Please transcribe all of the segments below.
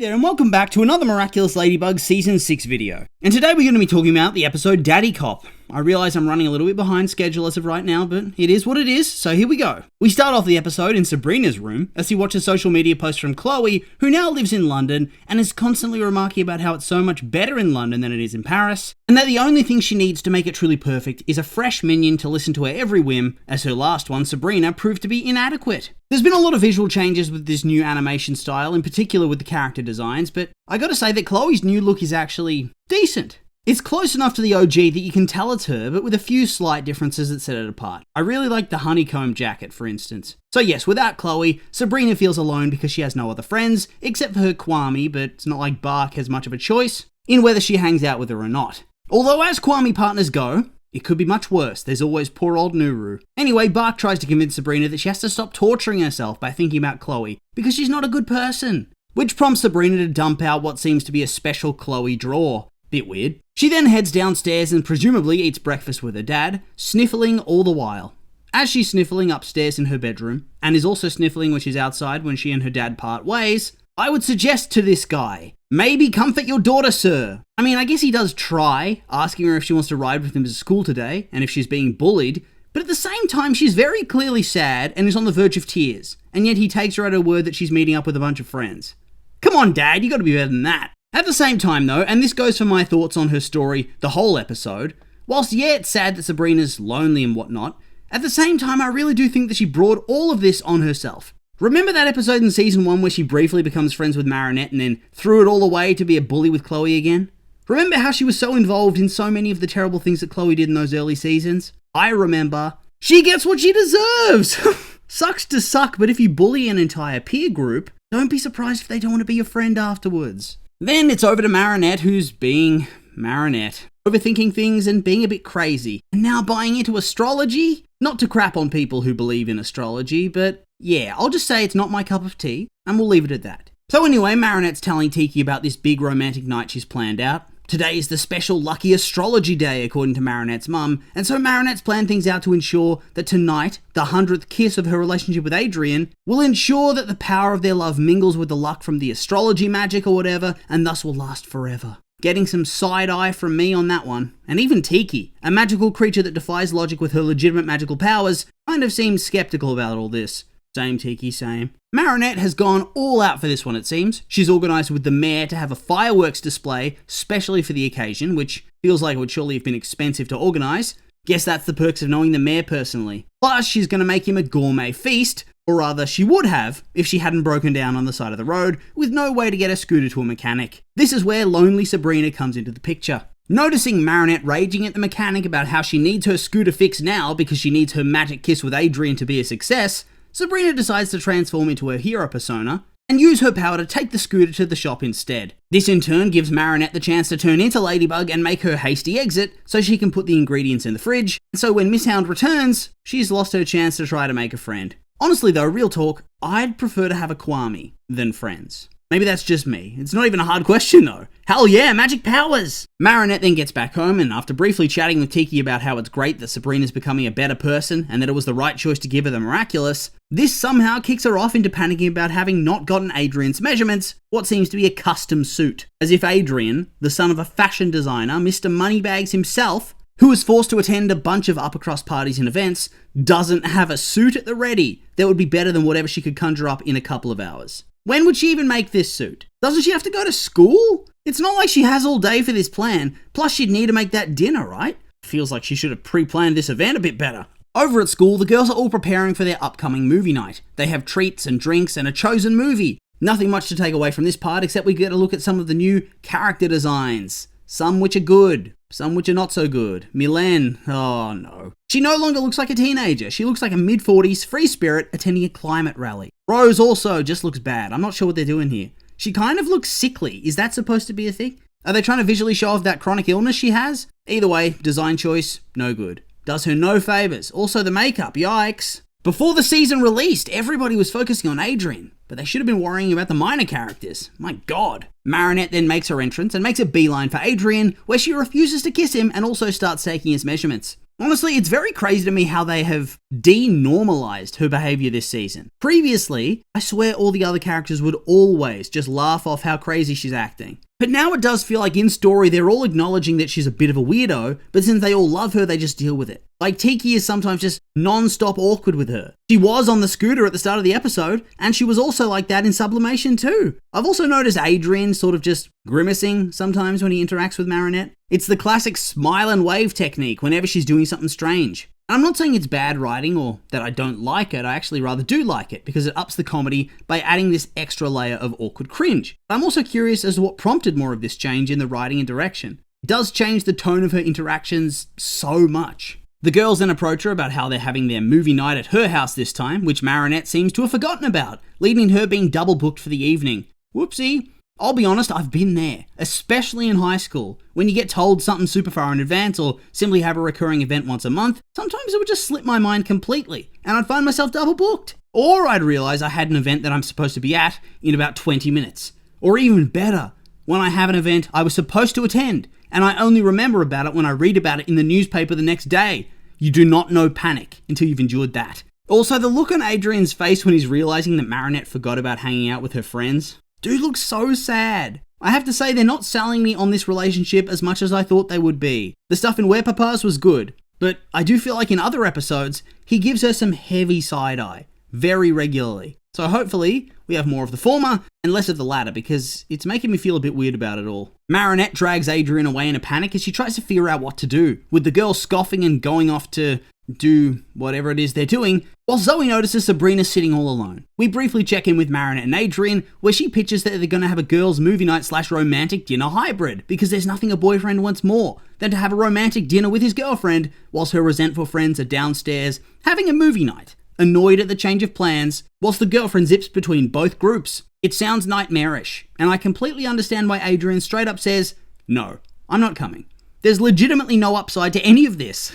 there and welcome back to another Miraculous Ladybug Season 6 video. And today we're going to be talking about the episode Daddycop. I realise I'm running a little bit behind schedule as of right now, but it is what it is, so here we go. We start off the episode in Sabrina's room as she watches social media posts from Chloe, who now lives in London and is constantly remarking about how it's so much better in London than it is in Paris, and that the only thing she needs to make it truly perfect is a fresh minion to listen to her every whim, as her last one, Sabrina, proved to be inadequate. There's been a lot of visual changes with this new animation style, in particular with the character designs, but I gotta say that Chloe's new look is actually decent. It's close enough to the OG that you can tell it's her, but with a few slight differences that set it apart. I really like the honeycomb jacket, for instance. So yes, without Chloe, Sabrina feels alone because she has no other friends, except for her Kwame, but it's not like Bark has much of a choice in whether she hangs out with her or not. Although as Kwame partners go, it could be much worse. There's always poor old Nuru. Anyway, Bark tries to convince Sabrina that she has to stop torturing herself by thinking about Chloe, because she's not a good person. Which prompts Sabrina to dump out what seems to be a special Chloe drawer. Bit weird. She then heads downstairs and presumably eats breakfast with her dad, sniffling all the while. As she's sniffling upstairs in her bedroom, and is also sniffling when she's outside when she and her dad part ways, I would suggest to this guy, maybe comfort your daughter, sir. I mean, I guess he does try, asking her if she wants to ride with him to school today, and if she's being bullied, but at the same time she's very clearly sad and is on the verge of tears, and yet he takes her at her word that she's meeting up with a bunch of friends. Come on, Dad, you gotta be better than that. At the same time though, and this goes for my thoughts on her story the whole episode, whilst yeah, it's sad that Sabrina's lonely and whatnot, at the same time I really do think that she brought all of this on herself. Remember that episode in season 1 where she briefly becomes friends with Marinette and then threw it all away to be a bully with Chloe again? Remember how she was so involved in so many of the terrible things that Chloe did in those early seasons? I remember. She gets what she deserves! Sucks to suck, but if you bully an entire peer group, don't be surprised if they don't want to be your friend afterwards. Then it's over to Marinette, who's being Marinette. Overthinking things and being a bit crazy. And now buying into astrology? Not to crap on people who believe in astrology, but yeah, I'll just say it's not my cup of tea, and we'll leave it at that. So anyway, Marinette's telling Tiki about this big romantic night she's planned out. Today is the special lucky astrology day, according to Marinette's mum, and so Marinette's planned things out to ensure that tonight, the 100th kiss of her relationship with Adrian, will ensure that the power of their love mingles with the luck from the astrology magic or whatever, and thus will last forever. Getting some side-eye from me on that one. And even Tiki, a magical creature that defies logic with her legitimate magical powers, kind of seems skeptical about all this. Same Tiki, same. Marinette has gone all out for this one, it seems. She's organised with the mayor to have a fireworks display, specially for the occasion, which feels like it would surely have been expensive to organise. Guess that's the perks of knowing the mayor personally. Plus, she's going to make him a gourmet feast, or rather, she would have if she hadn't broken down on the side of the road, with no way to get a scooter to a mechanic. This is where lonely Sabrina comes into the picture. Noticing Marinette raging at the mechanic about how she needs her scooter fixed now because she needs her magic kiss with Adrian to be a success, Sabrina decides to transform into her hero persona and use her power to take the scooter to the shop instead. This in turn gives Marinette the chance to turn into Ladybug and make her hasty exit so she can put the ingredients in the fridge, and so when Miss Hound returns, she's lost her chance to try to make a friend. Honestly though, real talk, I'd prefer to have a Kwame than friends. Maybe that's just me. It's not even a hard question though. Hell yeah, magic powers! Marinette then gets back home and after briefly chatting with Tiki about how it's great that Sabrina's becoming a better person and that it was the right choice to give her the Miraculous, this somehow kicks her off into panicking about having not gotten Adrian's measurements, what seems to be a custom suit. As if Adrian, the son of a fashion designer, Mr. Moneybags himself, who was forced to attend a bunch of upper-crust parties and events, doesn't have a suit at the ready that would be better than whatever she could conjure up in a couple of hours. When would she even make this suit? Doesn't she have to go to school? It's not like she has all day for this plan, plus she'd need to make that dinner, right? Feels like she should have pre-planned this event a bit better. Over at school, the girls are all preparing for their upcoming movie night. They have treats and drinks and a chosen movie. Nothing much to take away from this part except we get a look at some of the new character designs. Some which are good, some which are not so good. Mylène, oh no. She no longer looks like a teenager. She looks like a mid-40s free spirit attending a climate rally. Rose also just looks bad. I'm not sure what they're doing here. She kind of looks sickly. Is that supposed to be a thing? Are they trying to visually show off that chronic illness she has? Either way, design choice, no good. Does her no favours. Also the makeup, yikes. Before the season released, everybody was focusing on Adrian, but they should have been worrying about the minor characters. My god. Marinette then makes her entrance and makes a beeline for Adrian, where she refuses to kiss him and also starts taking his measurements. Honestly, it's very crazy to me how they have denormalized her behavior this season. Previously, I swear all the other characters would always just laugh off how crazy she's acting. But now it does feel like in story they're all acknowledging that she's a bit of a weirdo, but since they all love her, they just deal with it. Like Tiki is sometimes just non-stop awkward with her. She was on the scooter at the start of the episode, and she was also like that in Sublimation too. I've also noticed Adrian sort of just grimacing sometimes when he interacts with Marinette. It's the classic smile and wave technique whenever she's doing something strange. I'm not saying it's bad writing or that I don't like it, I actually rather do like it because it ups the comedy by adding this extra layer of awkward cringe. I'm also curious as to what prompted more of this change in the writing and direction. It does change the tone of her interactions so much. The girls then approach her about how they're having their movie night at her house this time, which Marinette seems to have forgotten about, leading to her being double booked for the evening. Whoopsie. I'll be honest, I've been there, especially in high school. When you get told something super far in advance or simply have a recurring event once a month, sometimes it would just slip my mind completely and I'd find myself double booked. Or I'd realize I had an event that I'm supposed to be at in about 20 minutes. Or even better, when I have an event I was supposed to attend and I only remember about it when I read about it in the newspaper the next day. You do not know panic until you've endured that. Also, the look on Adrian's face when he's realizing that Marinette forgot about hanging out with her friends. Dude looks so sad. I have to say they're not selling me on this relationship as much as I thought they would be. The stuff in Werepapas was good, but I do feel like in other episodes, he gives her some heavy side-eye, very regularly. So hopefully, we have more of the former and less of the latter because it's making me feel a bit weird about it all. Marinette drags Adrian away in a panic as she tries to figure out what to do, with the girl scoffing and going off to do whatever it is they're doing, while Zoe notices Sabrina sitting all alone. We briefly check in with Marinette and Adrian, where she pitches that they're going to have a girls' movie night / romantic dinner hybrid, because there's nothing a boyfriend wants more than to have a romantic dinner with his girlfriend, whilst her resentful friends are downstairs having a movie night, annoyed at the change of plans, whilst the girlfriend zips between both groups. It sounds nightmarish, and I completely understand why Adrian straight up says, "No, I'm not coming." There's legitimately no upside to any of this.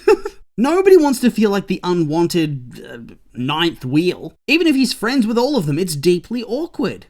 Nobody wants to feel like the unwanted ninth wheel. Even if he's friends with all of them, it's deeply awkward.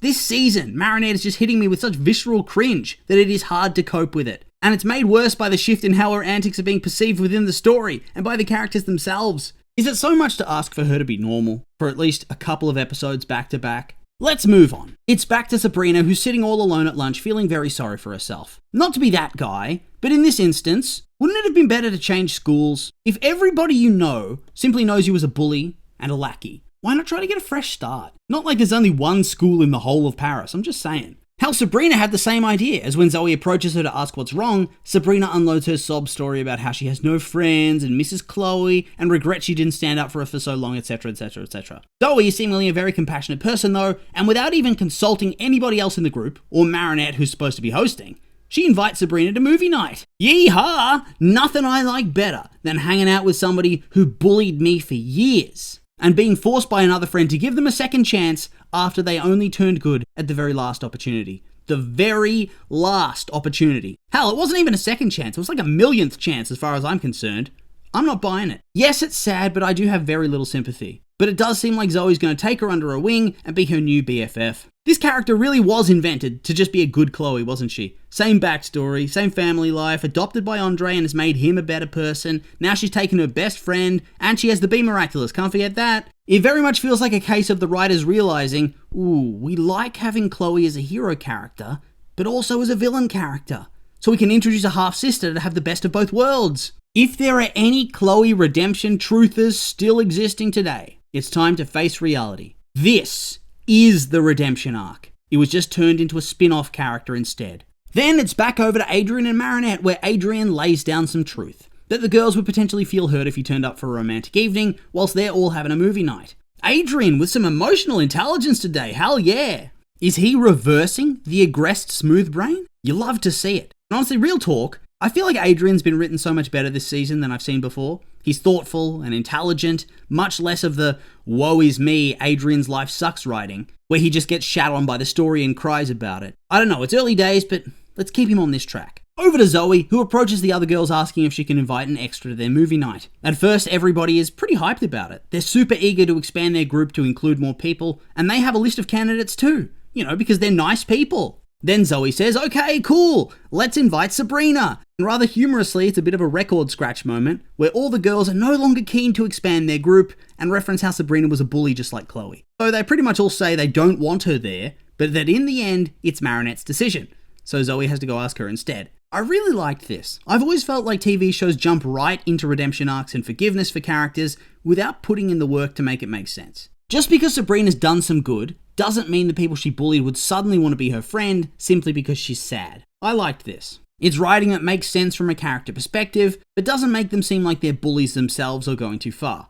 This season, Marinette is just hitting me with such visceral cringe that it is hard to cope with it. And it's made worse by the shift in how her antics are being perceived within the story and by the characters themselves. Is it so much to ask for her to be normal for at least a couple of episodes back to back? Let's move on. It's back to Sabrina, who's sitting all alone at lunch feeling very sorry for herself. Not to be that guy, but in this instance, wouldn't it have been better to change schools? If everybody you know simply knows you as a bully and a lackey, why not try to get a fresh start? Not like there's only one school in the whole of Paris, I'm just saying. Hell, Sabrina had the same idea, as when Zoe approaches her to ask what's wrong, Sabrina unloads her sob story about how she has no friends and misses Chloe and regrets she didn't stand up for her for so long, etc, etc, etc. Zoe is seemingly a very compassionate person though, and without even consulting anybody else in the group, or Marinette who's supposed to be hosting, she invites Sabrina to movie night. Yeehaw! Nothing I like better than hanging out with somebody who bullied me for years and being forced by another friend to give them a second chance after they only turned good at the very last opportunity. The very last opportunity. Hell, it wasn't even a second chance. It was like a millionth chance as far as I'm concerned. I'm not buying it. Yes, it's sad, but I do have very little sympathy. But it does seem like Zoe's going to take her under her wing and be her new BFF. This character really was invented to just be a good Chloe, wasn't she? Same backstory, same family life, adopted by Andre and has made him a better person. Now she's taken her best friend, and she has the Be Miraculous, can't forget that. It very much feels like a case of the writers realizing, ooh, we like having Chloe as a hero character, but also as a villain character. So we can introduce a half-sister to have the best of both worlds. If there are any Chloe redemption truthers still existing today, it's time to face reality. This is the redemption arc. It was just turned into a spin-off character instead. Then it's back over to Adrian and Marinette, where Adrian lays down some truth. That the girls would potentially feel hurt if he turned up for a romantic evening, whilst they're all having a movie night. Adrian with some emotional intelligence today, hell yeah! Is he reversing the aggressed smooth brain? You love to see it. And honestly, real talk, I feel like Adrian's been written so much better this season than I've seen before. He's thoughtful and intelligent, much less of the woe is me, Adrian's life sucks writing, where he just gets shat on by the story and cries about it. I don't know, it's early days, but let's keep him on this track. Over to Zoe, who approaches the other girls asking if she can invite an extra to their movie night. At first, everybody is pretty hyped about it. They're super eager to expand their group to include more people, and they have a list of candidates too. You know, because they're nice people. Then Zoe says, okay, cool, let's invite Sabrina. And rather humorously, it's a bit of a record scratch moment where all the girls are no longer keen to expand their group and reference how Sabrina was a bully just like Chloe. So they pretty much all say they don't want her there, but that in the end, it's Marinette's decision. So Zoe has to go ask her instead. I really liked this. I've always felt like TV shows jump right into redemption arcs and forgiveness for characters without putting in the work to make it make sense. Just because Sabrina's done some good doesn't mean the people she bullied would suddenly want to be her friend simply because she's sad. I liked this. It's writing that makes sense from a character perspective, but doesn't make them seem like they're bullies themselves or going too far.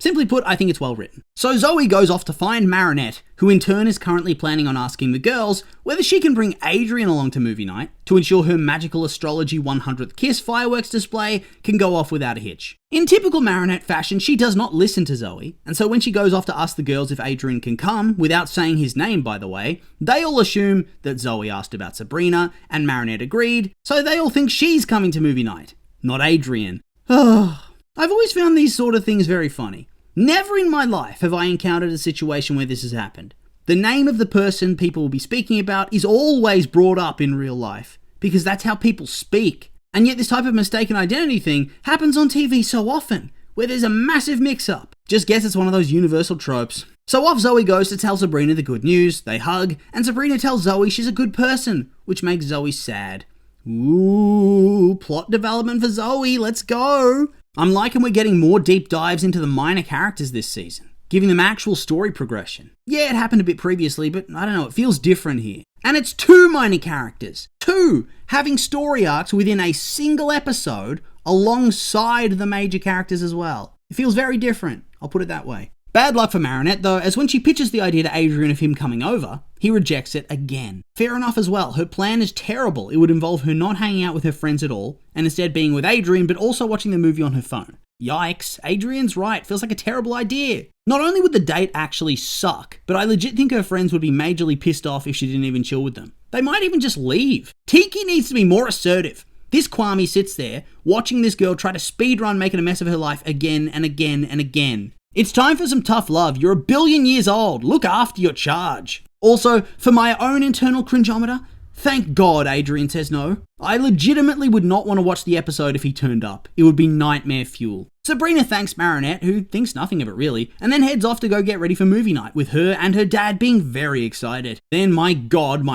Simply put, I think it's well written. So Zoe goes off to find Marinette, who in turn is currently planning on asking the girls whether she can bring Adrian along to movie night to ensure her magical astrology 100th kiss fireworks display can go off without a hitch. In typical Marinette fashion, she does not listen to Zoe, and so when she goes off to ask the girls if Adrian can come, without saying his name by the way, they all assume that Zoe asked about Sabrina, and Marinette agreed, so they all think she's coming to movie night, not Adrian. I've always found these sort of things very funny. Never in my life have I encountered a situation where this has happened. The name of the person people will be speaking about is always brought up in real life, because that's how people speak. And yet this type of mistaken identity thing happens on TV so often, where there's a massive mix-up. Just guess it's one of those universal tropes. So off Zoe goes to tell Sabrina the good news, they hug, and Sabrina tells Zoe she's a good person, which makes Zoe sad. Ooh, plot development for Zoe, let's go! I'm liking we're getting more deep dives into the minor characters this season, giving them actual story progression. Yeah, it happened a bit previously, but I don't know, it feels different here. And it's 2 minor characters. 2 having story arcs within a single episode alongside the major characters as well. It feels very different, I'll put it that way. Bad luck for Marinette though, as when she pitches the idea to Adrian of him coming over, he rejects it again. Fair enough as well, her plan is terrible. It would involve her not hanging out with her friends at all, and instead being with Adrian but also watching the movie on her phone. Yikes, Adrian's right, feels like a terrible idea. Not only would the date actually suck, but I legit think her friends would be majorly pissed off if she didn't even chill with them. They might even just leave. Tiki needs to be more assertive. This Kwame sits there, watching this girl try to speedrun making a mess of her life again and again and again. It's time for some tough love. You're 1 billion years old. Look after your charge. Also, for my own internal cringeometer, thank God Adrian says no. I legitimately would not want to watch the episode if he turned up. It would be nightmare fuel. Sabrina thanks Marinette, who thinks nothing of it really, and then heads off to go get ready for movie night, with her and her dad being very excited. Then, my God,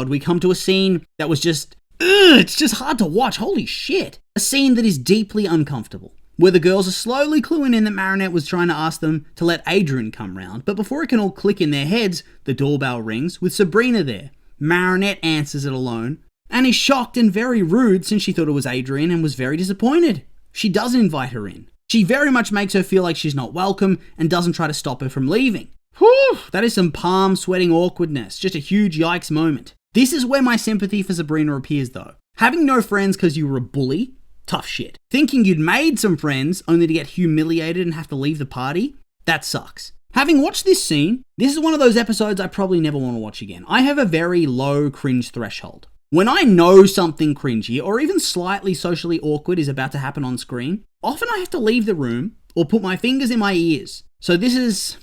we come to a scene that was just, it's just hard to watch, holy shit. A scene that is deeply uncomfortable, where the girls are slowly cluing in that Marinette was trying to ask them to let Adrian come round, but before it can all click in their heads, the doorbell rings with Sabrina there. Marinette answers it alone, and is shocked and very rude since she thought it was Adrian and was very disappointed. She does invite her in. She very much makes her feel like she's not welcome and doesn't try to stop her from leaving. Whew, that is some palm sweating awkwardness, just a huge yikes moment. This is where my sympathy for Sabrina appears though. Having no friends because you were a bully? Tough shit. Thinking you'd made some friends only to get humiliated and have to leave the party? That sucks. Having watched this scene, this is one of those episodes I probably never want to watch again. I have a very low cringe threshold. When I know something cringy or even slightly socially awkward is about to happen on screen, often I have to leave the room or put my fingers in my ears. So this is...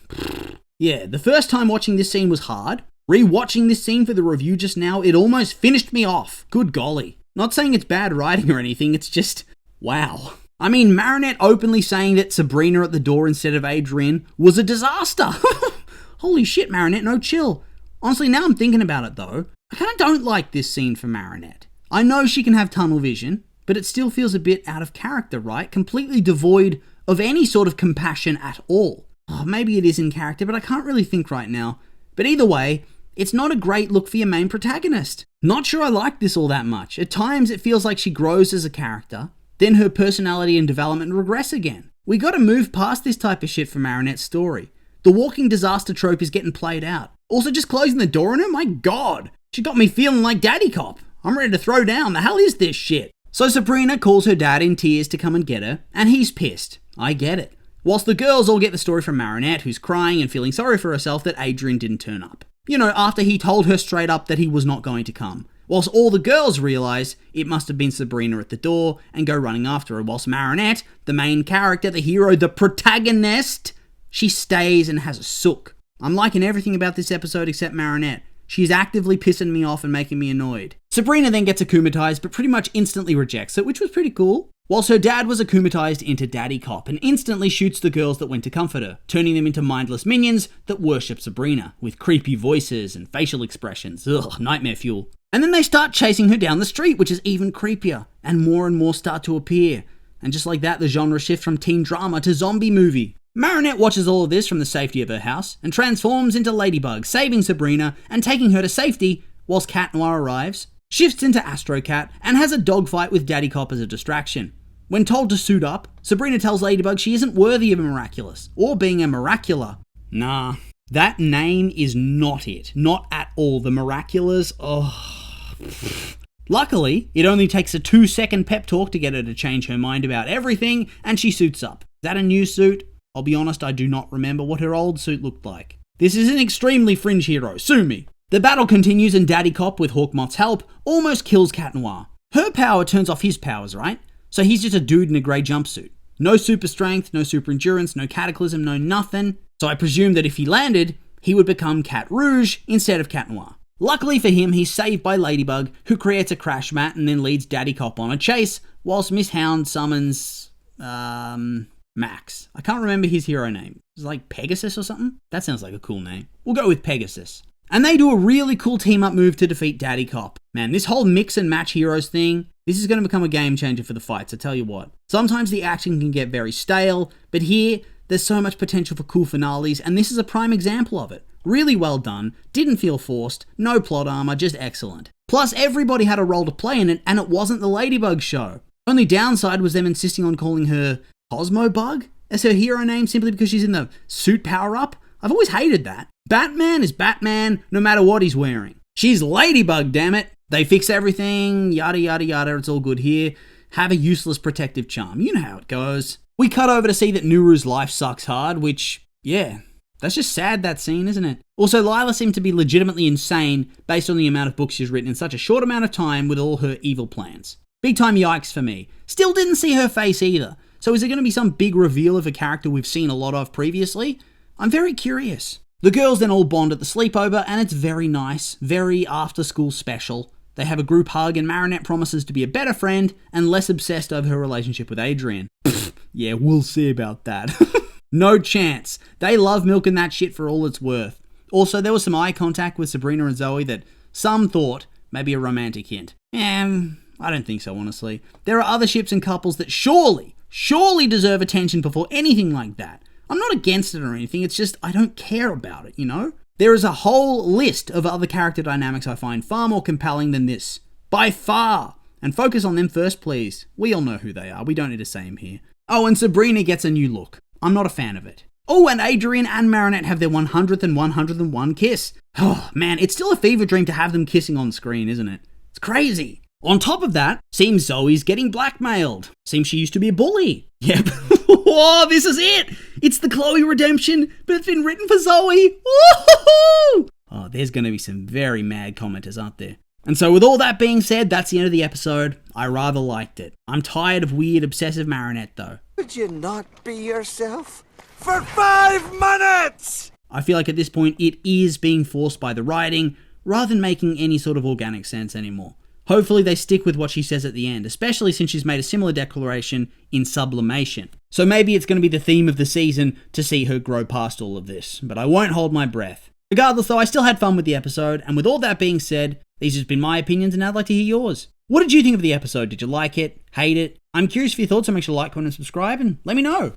yeah, the first time watching this scene was hard. Rewatching this scene for the review just now, it almost finished me off. Good golly. Not saying it's bad writing or anything, it's just... wow. I mean, Marinette openly saying that Sabrina at the door instead of Adrian was a disaster. Holy shit, Marinette, no chill. Honestly, now I'm thinking about it though, I kind of don't like this scene for Marinette. I know she can have tunnel vision, but it still feels a bit out of character, right? Completely devoid of any sort of compassion at all. Oh, maybe it is in character, but I can't really think right now. But either way, it's not a great look for your main protagonist. Not sure I like this all that much. At times it feels like she grows as a character, then her personality and development regress again. We gotta move past this type of shit for Marinette's story. The walking disaster trope is getting played out. Also, just closing the door on her? My God! She got me feeling like Daddycop. I'm ready to throw down. The hell is this shit? So Sabrina calls her dad in tears to come and get her, and he's pissed. I get it. Whilst the girls all get the story from Marinette, who's crying and feeling sorry for herself that Adrian didn't turn up. You know, after he told her straight up that he was not going to come. Whilst all the girls realise it must have been Sabrina at the door and go running after her, whilst Marinette, the main character, the hero, the protagonist, she stays and has a sook. I'm liking everything about this episode except Marinette. She's actively pissing me off and making me annoyed. Sabrina then gets akumatized, but pretty much instantly rejects it, which was pretty cool. Whilst her dad was akumatized into Daddycop and instantly shoots the girls that went to comfort her, turning them into mindless minions that worship Sabrina, with creepy voices and facial expressions. Ugh, nightmare fuel. And then they start chasing her down the street, which is even creepier, and more start to appear. And just like that, the genre shifts from teen drama to zombie movie. Marinette watches all of this from the safety of her house and transforms into Ladybug, saving Sabrina and taking her to safety, whilst Cat Noir arrives, shifts into Astro Cat, and has a dogfight with Daddycop as a distraction. When told to suit up, Sabrina tells Ladybug she isn't worthy of a Miraculous, or being a Miracula. Nah, that name is not it. Not at all. The Miraculous, Luckily, it only takes a 2-second pep talk to get her to change her mind about everything, and she suits up. Is that a new suit? I'll be honest, I do not remember what her old suit looked like. This is an extremely fringe hero, sue me. The battle continues and Daddycop, with Hawkmoth's help, almost kills Cat Noir. Her power turns off his powers, right? So he's just a dude in a grey jumpsuit. No super strength, no super endurance, no cataclysm, no nothing. So I presume that if he landed, he would become Cat Rouge instead of Cat Noir. Luckily for him, he's saved by Ladybug, who creates a crash mat and then leads Daddycop on a chase, whilst Miss Hound summons, Max. I can't remember his hero name. It's like Pegasus or something? That sounds like a cool name. We'll go with Pegasus. And they do a really cool team-up move to defeat Daddycop. Man, this whole mix and match heroes thing, this is going to become a game changer for the fights, I tell you what. Sometimes the action can get very stale, but here, there's so much potential for cool finales, and this is a prime example of it. Really well done, didn't feel forced, no plot armor, just excellent. Plus, everybody had a role to play in it, and it wasn't the Ladybug show. Only downside was them insisting on calling her Cosmo Bug as her hero name simply because she's in the suit power-up. I've always hated that. Batman is Batman no matter what he's wearing. She's Ladybug, damn it. They fix everything, yada yada yada, it's all good here. Have a useless protective charm. You know how it goes. We cut over to see that Nuru's life sucks hard, which, yeah, that's just sad, that scene, isn't it? Also, Lila seemed to be legitimately insane based on the amount of books she's written in such a short amount of time with all her evil plans. Big time yikes for me. Still didn't see her face either. So is there going to be some big reveal of a character we've seen a lot of previously? I'm very curious. The girls then all bond at the sleepover, and it's very nice, very after-school special. They have a group hug, and Marinette promises to be a better friend and less obsessed over her relationship with Adrian. Yeah, we'll see about that. No chance. They love milking that shit for all it's worth. Also, there was some eye contact with Sabrina and Zoe that some thought may be a romantic hint. I don't think so, honestly. There are other ships and couples that surely deserve attention before anything like that. I'm not against it or anything, it's just I don't care about it, you know? There is a whole list of other character dynamics I find far more compelling than this. By far! And focus on them first, please. We all know who they are, we don't need to say them here. Oh, and Sabrina gets a new look. I'm not a fan of it. Oh, and Adrian and Marinette have their 100th and 101 kiss. Oh, man, it's still a fever dream to have them kissing on screen, isn't it? It's crazy. On top of that, seems Zoe's getting blackmailed. Seems she used to be a bully. Yep. Whoa, this is it! It's the Chloe redemption, but it's been written for Zoe. Woo-hoo-hoo! Oh, there's going to be some very mad commenters, aren't there? And so with all that being said, that's the end of the episode. I rather liked it. I'm tired of weird, obsessive Marinette, though. Could you not be yourself? For 5 minutes! I feel like at this point, it is being forced by the writing, rather than making any sort of organic sense anymore. Hopefully they stick with what she says at the end, especially since she's made a similar declaration in Sublimation. So maybe it's going to be the theme of the season to see her grow past all of this, but I won't hold my breath. Regardless though, I still had fun with the episode, and with all that being said, these have been my opinions and I'd like to hear yours. What did you think of the episode? Did you like it? Hate it? I'm curious for your thoughts, so make sure to like, comment and subscribe and let me know.